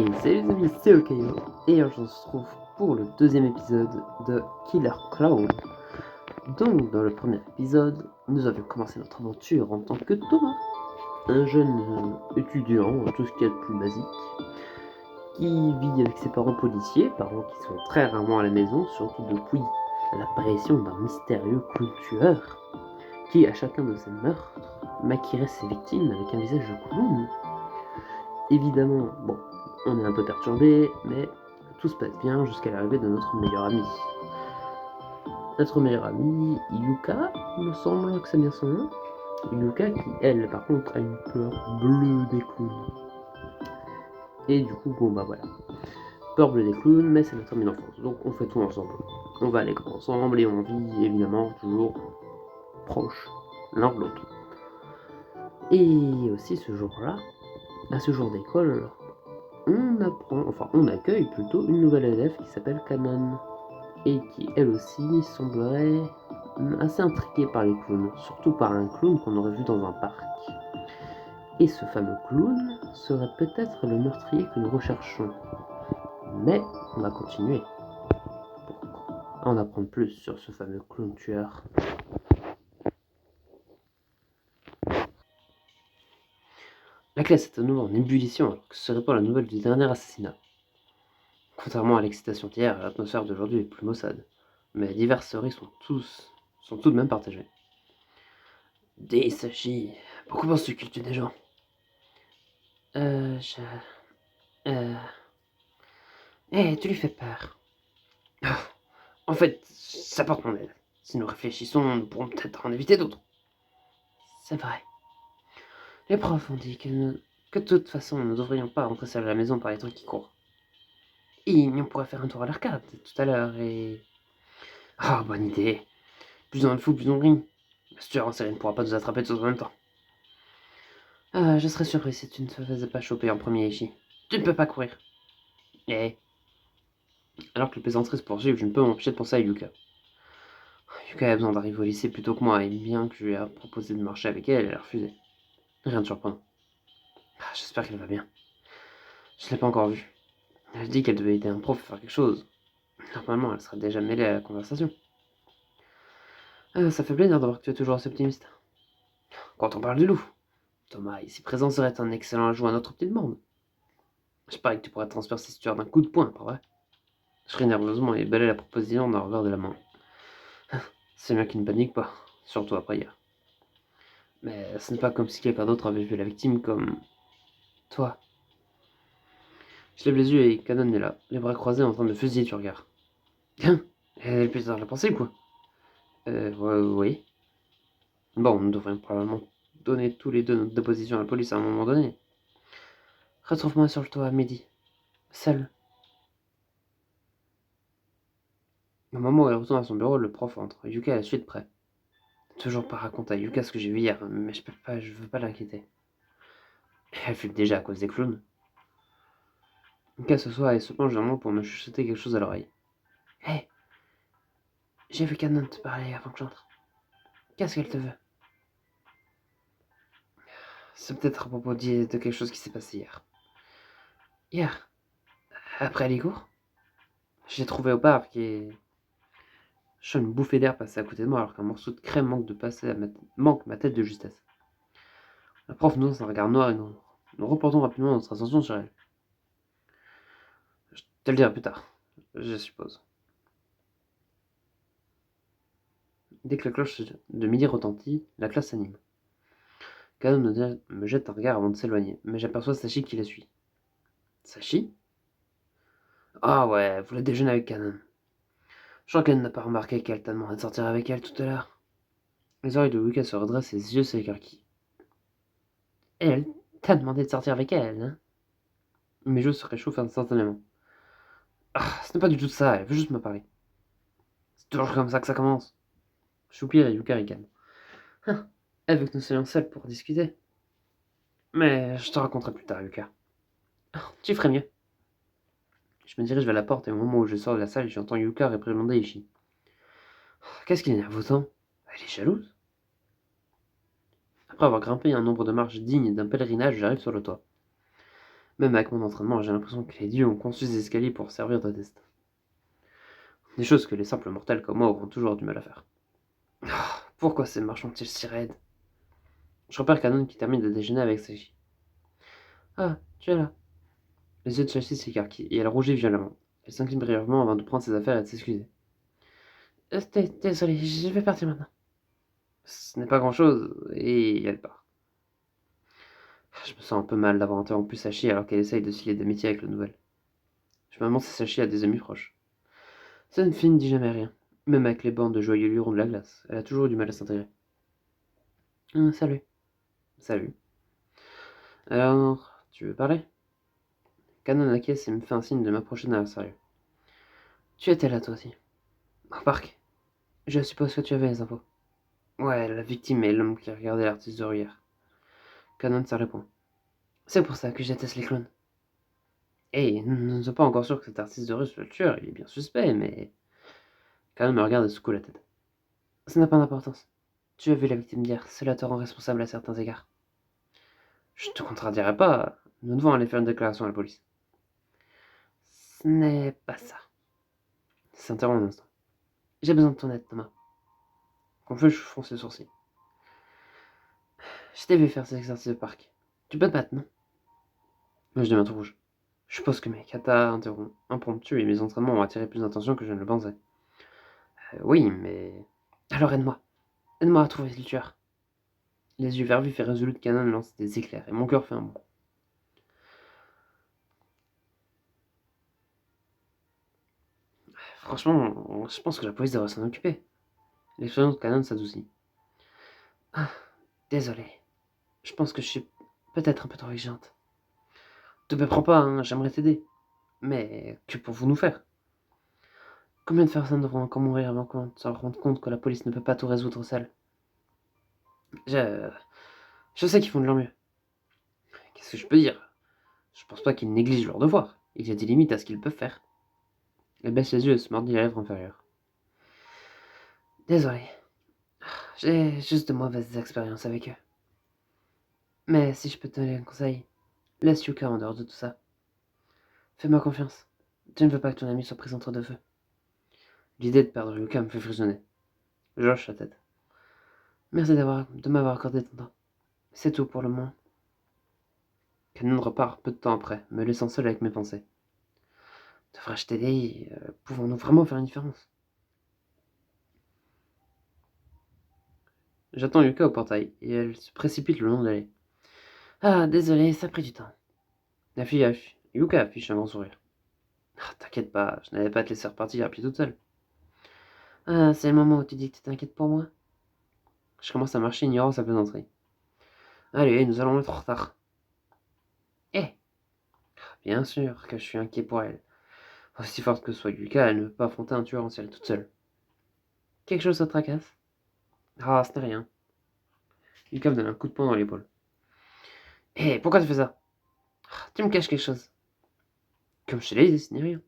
Et salut les amis, c'est Okayo, et on se retrouve pour le deuxième épisode de Killer Clown. Donc, dans le premier épisode, nous avions commencé notre aventure en tant que Thomas, un jeune étudiant, tout ce qu'il y a de plus basique, qui vit avec ses parents policiers, parents qui sont très rarement à la maison, surtout depuis l'apparition d'un mystérieux clown tueur, qui, à chacun de ses meurtres, maquillerait ses victimes avec un visage de clown. Évidemment, bon, on est un peu perturbé, mais tout se passe bien jusqu'à l'arrivée de notre meilleur ami. Notre meilleure amie, Yuka, il me semble que c'est bien son nom. Yuka qui, elle, par contre, a une peur bleue des clowns. Et du coup, bon bah voilà. Peur bleue des clowns, mais c'est notre amie d'enfance, donc on fait tout ensemble. On va à l'école ensemble et on vit évidemment toujours proches l'un de l'autre. Et aussi ce jour-là, à ce jour d'école, on accueille plutôt une nouvelle élève qui s'appelle Canon, et qui elle aussi semblerait assez intriguée par les clowns, surtout par un clown qu'on aurait vu dans un parc. Et ce fameux clown serait peut-être le meurtrier que nous recherchons. Mais on va continuer pour en apprendre plus sur ce fameux clown tueur. La classe est à nouveau en ébullition alors que se répand la nouvelle du dernier assassinat. Contrairement à l'excitation d'hier, l'atmosphère d'aujourd'hui est plus maussade, mais diverses théories sont tout de même partagées. Des Sachi, pourquoi penses-tu qu'il tue des gens? Tu lui fais peur. En fait, ça porte mon aide. Si nous réfléchissons, nous pourrons peut-être en éviter d'autres. C'est vrai. Les profs ont dit que de toute façon, nous ne devrions pas rentrer seuls à la maison par les temps qui courent. Et on pourrait faire un tour à l'arcade tout à l'heure et... Ah, bonne idée. Plus on est fou, plus on rit. Le tueur en série ne pourra pas nous attraper tous en même temps. Je serais surpris si tu ne te faisais pas choper en premier, Ishi. Tu ne peux pas courir. Eh. Alors que les plaisanteries se poursuivent, je ne peux m'empêcher de penser à Yuka. Yuka a besoin d'arriver au lycée plus tôt que moi, et bien que je lui ai proposé de marcher avec elle, elle a refusé. Rien de surprenant. J'espère qu'elle va bien. Je ne l'ai pas encore vue. Elle dit qu'elle devait aider un prof à faire quelque chose. Normalement, elle serait déjà mêlée à la conversation. Ça fait plaisir de voir que tu es toujours assez optimiste. Quand on parle du loup, Thomas, ici présent, serait un excellent ajout à notre petite bande. Je parie que tu pourrais transpercer ce tueur d'un coup de poing, pas vrai? Je ris nerveusement et balaye la proposition d'un revers de la main. C'est bien qu'il ne panique pas, surtout après hier. Mais ce n'est pas comme si quelqu'un d'autre avait vu la victime comme... toi. Je lève les yeux et Canon est là, les bras croisés en train de fusiller du regard. Tiens, elle est plus tard la pensée, quoi. Oui. Bon, nous devrions probablement donner tous les deux notre déposition à la police à un moment donné. Retrouve-moi sur le toit à midi. Seul. Au moment où elle retourne à son bureau, le prof entre. Yuka à la suite près. Toujours pas raconter à Yuka ce que j'ai vu hier, mais je veux pas l'inquiéter. Elle flippe déjà à cause des clowns. Yuka s'assoit et se penche vers moi pour me chuchoter quelque chose à l'oreille. Hé, j'ai vu Canon te parler avant que j'entre. Qu'est-ce qu'elle te veut? C'est peut-être à propos de quelque chose qui s'est passé hier. Hier, après les cours, je l'ai trouvé au parc et... Je sens une bouffée d'air passer à côté de moi alors qu'un morceau de crème manque ma tête de justesse. La prof nous lance un regard noir et nous reportons rapidement notre attention sur elle. Je te le dirai plus tard, je suppose. Dès que la cloche de midi retentit, la classe s'anime. Canon me jette un regard avant de s'éloigner, mais j'aperçois Sachi qui la suit. Sachi? Ah ouais, vous voulez déjeuner avec Canon. Je crois qu'elle n'a pas remarqué qu'elle t'a demandé de sortir avec elle tout à l'heure. Les oreilles de Wicca se redressent et ses yeux s'écarquillent. Elle t'a demandé de sortir avec elle, hein? Mes joues se réchauffent instantanément. Ah, ce n'est pas du tout ça, elle veut juste me parler. C'est toujours comme ça que ça commence. Soupir et Yuka ricane. Ah, elle veut que nous soyons seuls pour discuter. Mais je te raconterai plus tard, Yuka. Oh, tu ferais mieux. Je me dirige vers la porte et au moment où je sors de la salle, j'entends Yuka réprimander Ishi. Qu'est-ce qui l'énerve autant? Elle est jalouse. Après avoir grimpé un nombre de marches dignes d'un pèlerinage, j'arrive sur le toit. Même avec mon entraînement, j'ai l'impression que les dieux ont conçu ces escaliers pour servir de test. Des choses que les simples mortels comme moi auront toujours du mal à faire. Pourquoi ces marches sont-ils si raides? Je repère Canon qui termine de déjeuner avec Sachi. Ah, tu es là. Les yeux de Sachi s'écarquillent et elle rougit violemment. Elle s'incline brièvement avant de prendre ses affaires et de s'excuser. Désolé, je vais partir maintenant. Ce n'est pas grand-chose, et elle part. Je me sens un peu mal d'avoir interrompu Sachi alors qu'elle essaye de se lier d'amitié avec le nouvel. Je me demande si Sachi a des amis proches. Cette fille ne dit jamais rien, même avec les bandes de joyeux lurons de la glace. Elle a toujours eu du mal à s'intégrer. Salut. Salut. Alors, tu veux parler? Canon acquiesce et me fait un signe de m'approcher d'un air sérieux. Tu étais là toi aussi. Au parc. Je suppose que tu avais les infos. Ouais, la victime est l'homme qui regardait l'artiste de rue hier. Canon serre les poings. C'est pour ça que je déteste les clowns. Hey, nous ne sommes pas encore sûrs que cet artiste de rue soit le tueur, il est bien suspect, mais... Canon me regarde et secoue la tête. Ça n'a pas d'importance. Tu as vu la victime d'hier, cela te rend responsable à certains égards. Je ne te contredirai pas, nous devons aller faire une déclaration à la police. Ce n'est pas ça. Il s'interrompt un instant. J'ai besoin de ton aide, Thomas. Confus, je fronce les sourcils. Je t'ai vu faire ces exercices au parc. Tu peux te battre, non? Moi, je deviens tout rouge. Je suppose que mes katas impromptus et mes entraînements ont attiré plus d'attention que je ne le pensais. Oui, mais... Alors aide-moi. Aide-moi à trouver le tueur. Les yeux vert vifs et résolus de Canon lancent des éclairs et mon cœur fait un bond. Franchement, je pense que la police devrait s'en occuper. L'expérience de Canon s'adoucit. Ah, désolé. Je pense que je suis peut-être un peu trop exigeante. Te méprends pas, hein, j'aimerais t'aider. Mais que pouvons nous faire? Combien de personnes devront encore mourir avant qu'on se rende compte que la police ne peut pas tout résoudre seule? Je... je sais qu'ils font de leur mieux. Qu'est-ce que je peux dire? Je pense pas qu'ils négligent leur devoir. Il y a des limites à ce qu'ils peuvent faire. Elle baisse les yeux et se mordit la lèvre inférieure. Désolé. J'ai juste de mauvaises expériences avec eux. Mais si je peux te donner un conseil, laisse Yuka en dehors de tout ça. Fais-moi confiance. Tu ne veux pas que ton ami soit pris entre deux feux. L'idée de perdre Yuka me fait frissonner. Je hoche la tête. Merci de m'avoir accordé ton temps. C'est tout pour le moment. Canon repart peu de temps après, me laissant seul avec mes pensées. Devrais-je t'aider? Pouvons-nous vraiment faire une différence? J'attends Yuka au portail, et elle se précipite le long de l'allée. Ah, désolé, ça a pris du temps. Yuka affiche un grand sourire. Ah, t'inquiète pas, je n'allais pas te laisser repartir à pied toute seule. Ah, c'est le moment où tu dis que tu t'inquiètes pour moi? Je commence à marcher ignorant sa plaisanterie. Allez, nous allons être en retard. Eh, bien sûr que je suis inquiet pour elle. Aussi forte que soit Yuka, elle ne peut pas affronter un tueur en série toute seule. Quelque chose te tracasse? Ah, ce n'est rien. Yuka me donne un coup de poing dans l'épaule. Eh, pourquoi tu fais ça? Tu me caches quelque chose. Comme je te l'ai dit, ce n'est rien.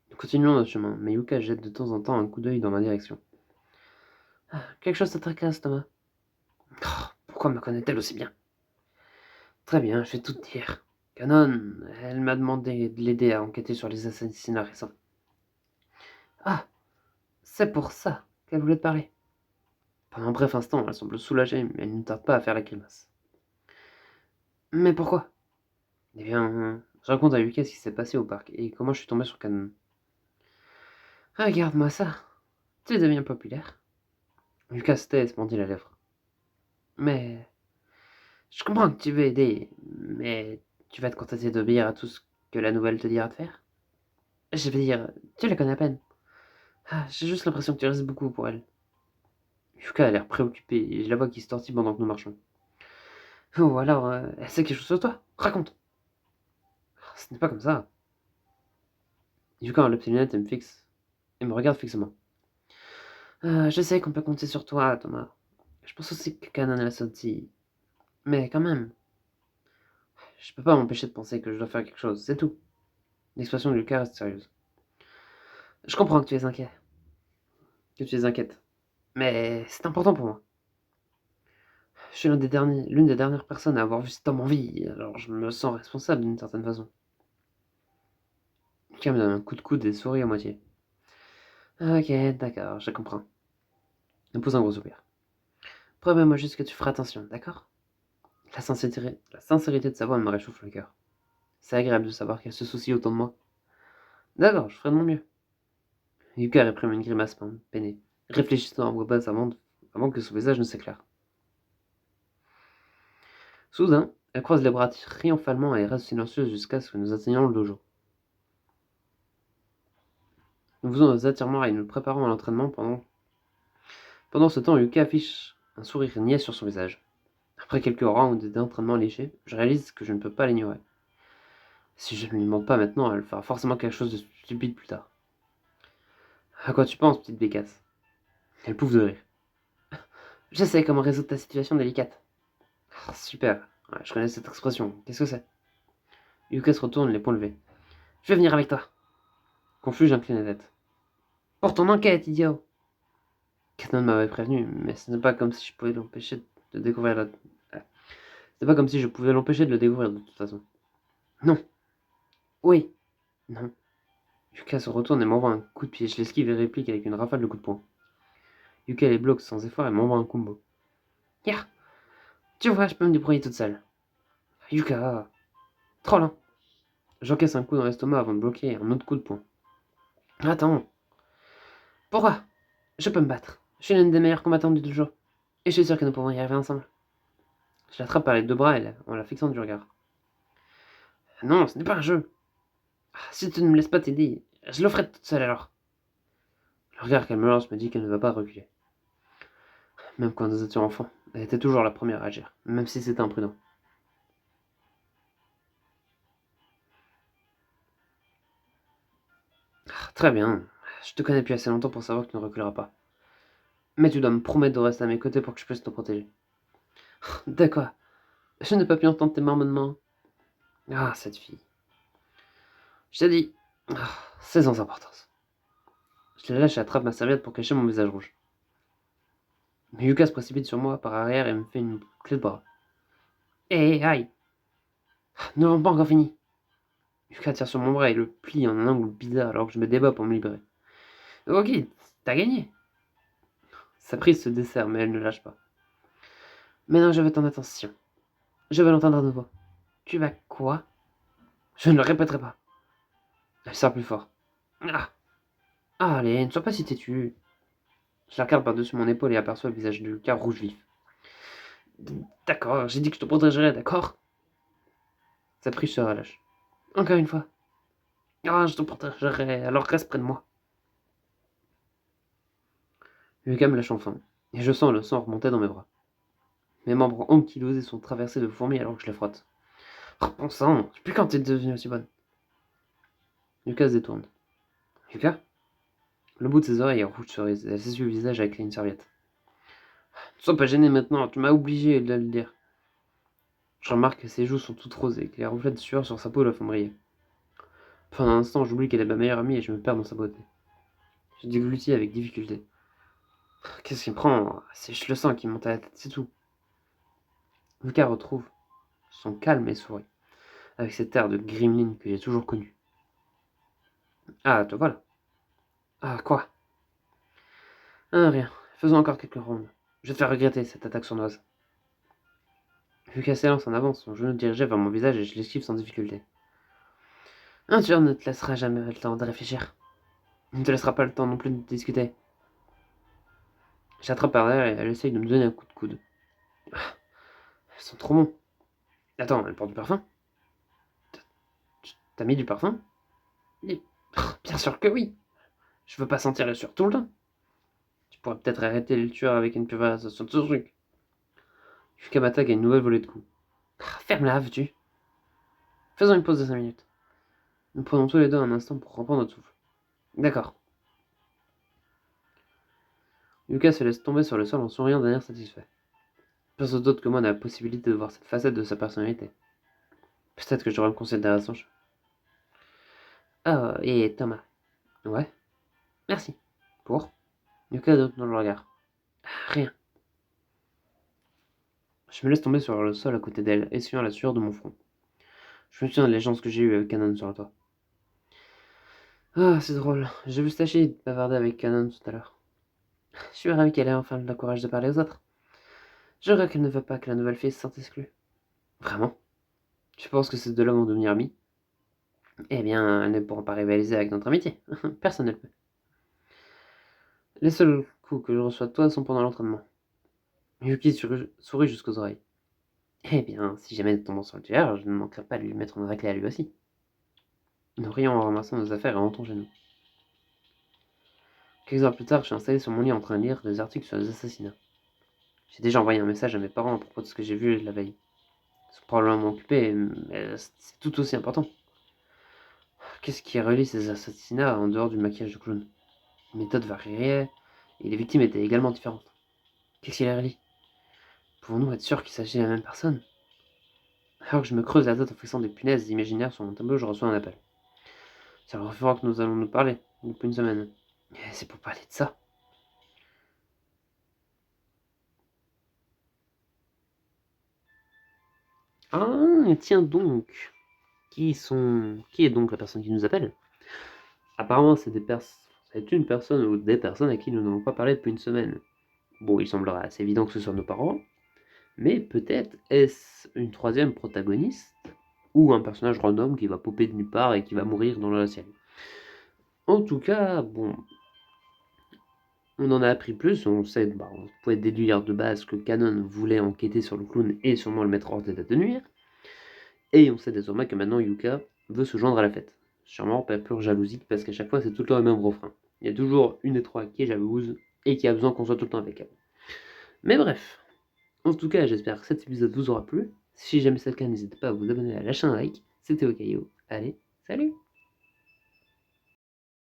Nous continuons notre chemin, mais Yuka jette de temps en temps un coup d'œil dans ma direction. Ah, quelque chose te tracasse, Thomas. Pourquoi me connaît-elle aussi bien? Très bien, je vais tout te dire. Canon, elle m'a demandé de l'aider à enquêter sur les assassinats récents. Ah, c'est pour ça qu'elle voulait te parler. Pendant un bref instant, elle semble soulagée, mais elle ne tarde pas à faire la grimace. Mais pourquoi? Eh bien, je raconte à Yuka ce qui s'est passé au parc et comment je suis tombé sur Canon. Regarde-moi ça. Tu deviens populaire. Lucas se tait et se mordit la lèvre. Mais je comprends que tu veux aider, mais tu vas te contenter d'obéir à tout ce que la nouvelle te dira de faire? Je veux dire, tu la connais à peine. Ah, j'ai juste l'impression que tu restes beaucoup pour elle. Yuka a l'air préoccupée et je la vois qui se tortille pendant que nous marchons. Oh, alors, elle sait quelque chose sur toi? Raconte. Ce n'est pas comme ça. Yuka enlève ses lunettes et me fixe, et me regarde fixement. Je sais qu'on peut compter sur toi, Thomas. Je pense aussi que Kanan l'a sorti. Mais quand même, je peux pas m'empêcher de penser que je dois faire quelque chose, c'est tout. L'expression de Lucas reste sérieuse. Je comprends que tu es inquiet. Que tu es inquiète. Mais c'est important pour moi. Je suis l'une des dernières personnes à avoir vu cet homme en vie, alors je me sens responsable d'une certaine façon. Yuka me donne un coup de coude et sourit à moitié. Ok, d'accord, je comprends. Elle pose un gros soupir. Promets-moi juste que tu feras attention, d'accord? La sincérité de sa voix me réchauffe le cœur. C'est agréable de savoir qu'elle se soucie autant de moi. D'accord, je ferai de mon mieux. Yuka réprime une grimace peinée, réfléchissant à voix basse avant que son visage ne s'éclaire. Soudain, elle croise les bras triomphalement et reste silencieuse jusqu'à ce que nous atteignions le dojo. Nous faisons nos attirements et nous préparons à l'entraînement Pendant ce temps, Yuka affiche un sourire niais sur son visage. Après quelques rounds d'entraînement léger, je réalise que je ne peux pas l'ignorer. Si je ne lui demande pas maintenant, elle fera forcément quelque chose de stupide plus tard. À quoi tu penses, petite bécasse? Elle pouffe de rire. Je sais comment résoudre ta situation délicate. Ah, super. Ouais, je connais cette expression. Qu'est-ce que c'est? Yuka se retourne, l'épaule levée. Je vais venir avec toi. Confus, j'incline la tête. Pour ton enquête, idiot! Kanon m'avait prévenu, mais ce n'est pas comme si je pouvais l'empêcher de découvrir la... C'est pas comme si je pouvais l'empêcher de le découvrir de toute façon. Non. Oui. Non. Yuka se retourne et m'envoie un coup de pied. Je l'esquive et réplique avec une rafale de coups de poing. Yuka les bloque sans effort et m'envoie un combo. Ya! Tu vois, je peux me débrouiller toute seule. Yuka! Trop lent. J'encaisse un coup dans l'estomac avant de bloquer un autre coup de poing. Attends. Pourquoi? Je peux me battre. Je suis l'une des meilleures combattantes du dojo. Et je suis sûr que nous pouvons y arriver ensemble. Je l'attrape par les deux bras en la fixant du regard. Non, ce n'est pas un jeu. Si tu ne me laisses pas t'aider, je le ferai toute seule alors. Le regard qu'elle me lance me dit qu'elle ne va pas reculer. Même quand nous étions enfants, elle était toujours la première à agir, même si c'était imprudent. Très bien, je te connais depuis assez longtemps pour savoir que tu ne reculeras pas. Mais tu dois me promettre de rester à mes côtés pour que je puisse te protéger. D'accord, je n'ai pas pu entendre tes marmonnements. Ah, cette fille. Je t'ai dit, c'est sans importance. Je la lâche et attrape ma serviette pour cacher mon visage rouge. Mais Yuka se précipite sur moi par arrière et me fait une clé de bras. Hé, aïe! Nous n'avons pas encore fini. Yuka tire sur mon bras et le plie en un angle bizarre alors que je me débat pour me libérer. Ok, t'as gagné. Sa prise se desserre, mais elle ne lâche pas. Maintenant, je veux ton attention. Je veux l'entendre à nouveau. Tu vas quoi? Je ne le répéterai pas. Elle serre plus fort. Ah, allez, ne sois pas si têtu. Je la regarde par-dessus mon épaule et aperçois le visage de Lucas rouge vif. D'accord, j'ai dit que je te protégerais, d'accord? Sa prise se relâche. Encore une fois. Ah, je te protégerai, alors reste près de moi. Lucas me lâche enfin, et je sens le sang remonter dans mes bras. Mes membres ankylosés sont traversés de fourmis alors que je les frotte. Oh, bon sang, je sais plus quand t'es devenue aussi bonne. Lucas se détourne. Lucas? Le bout de ses oreilles est rouge cerise, et elle s'essuie le visage avec une serviette. Ne sois pas gêné maintenant, tu m'as obligé de le dire. Je remarque que ses joues sont toutes roses et que les reflets de sueur sur sa peau la font briller. Pendant un instant, j'oublie qu'elle est ma meilleure amie et je me perds dans sa beauté. Je déglutis avec difficulté. Qu'est-ce qui me prend? C'est juste le sang qui me monte à la tête, c'est tout. Lucas retrouve son calme et sourit, avec cet air de gremlin que j'ai toujours connu. Ah, te voilà. Ah, quoi? Ah, rien. Faisons encore quelques rondes. Je vais te faire regretter cette attaque sournoise. Lucas s'élance en avant, son genou dirigé vers mon visage et je l'esquive sans difficulté. Un tueur ne te laissera jamais le temps de réfléchir. Il ne te laissera pas le temps non plus de discuter. J'attrape par derrière et elle essaye de me donner un coup de coude. Ah, elles sont trop bons. Attends, elle porte du parfum? T'as mis du parfum? Bien sûr que oui. Je veux pas sentir les sueurs tout le temps. Tu pourrais peut-être arrêter le tueur avec une pulvérisation de ce truc. Yuka m'attaque à une nouvelle volée de coups. Ferme-la, veux-tu? Faisons une pause de 5 minutes. Nous prenons tous les deux un instant pour reprendre notre souffle. D'accord. Yuka se laisse tomber sur le sol en souriant d'un air satisfait. Personne d'autre que moi n'a la possibilité de voir cette facette de sa personnalité. Peut-être que je devrais me considérer à son choix. Oh, et Thomas. Ouais. Merci. Pour? Yuka doute dans le regard. Rien. Je me laisse tomber sur le sol à côté d'elle, essuyant la sueur de mon front. Je me souviens de l'échange que j'ai eu avec Canon sur le toit. Ah, c'est drôle. J'ai vu Stacy bavarder avec Canon tout à l'heure. Je suis ravi qu'elle ait enfin le courage de parler aux autres. Je regrette qu'elle ne veut pas que la nouvelle fille se sente exclue. Vraiment? Tu penses que ces deux-là vont devenir amis? Eh bien, elles ne pourront pas rivaliser avec notre amitié. Personne ne le peut. Les seuls coups que je reçois de toi sont pendant l'entraînement. Yuki sourit jusqu'aux oreilles. Eh bien, si jamais nous tombons sur le tueur, je ne manquerai pas de lui mettre une raclée à lui aussi. Nous rions en ramassant nos affaires et rentrons chez nous. Quelques heures plus tard, je suis installé sur mon lit en train de lire des articles sur les assassinats. J'ai déjà envoyé un message à mes parents à propos de ce que j'ai vu la veille. Ils sont probablement occupés, mais c'est tout aussi important. Qu'est-ce qui relie ces assassinats en dehors du maquillage de clown? Les méthodes variaient, et les victimes étaient également différentes. Qu'est-ce qui les relie? Pouvons-nous être sûrs qu'il s'agit de la même personne? Alors que je me creuse la tête en fixant des punaises imaginaires sur mon tableau, je reçois un appel. C'est le référent que nous allons nous parler, depuis une semaine. Et c'est pour parler de ça. Ah, tiens donc. Qui est donc la personne qui nous appelle? Apparemment, c'est une personne ou des personnes à qui nous n'avons pas parlé depuis une semaine. Bon, il semblerait assez évident que ce soit nos parents, mais peut-être est-ce une troisième protagoniste ou un personnage random qui va popper de nulle part et qui va mourir dans la série. En tout cas, bon, on en a appris plus, on pouvait déduire de base que Canon voulait enquêter sur le clown et sûrement le mettre hors d'état de nuire, et on sait désormais que maintenant Yuka veut se joindre à la fête. Sûrement par pure jalousie, parce qu'à chaque fois c'est tout le temps le même refrain. Il y a toujours une des trois qui est jalouse et qui a besoin qu'on soit tout le temps avec elle. Mais bref, en tout cas j'espère que cet épisode vous aura plu. Si jamais c'est le cas, n'hésitez pas à vous abonner et à lâcher un like. C'était Okayo. Allez, salut!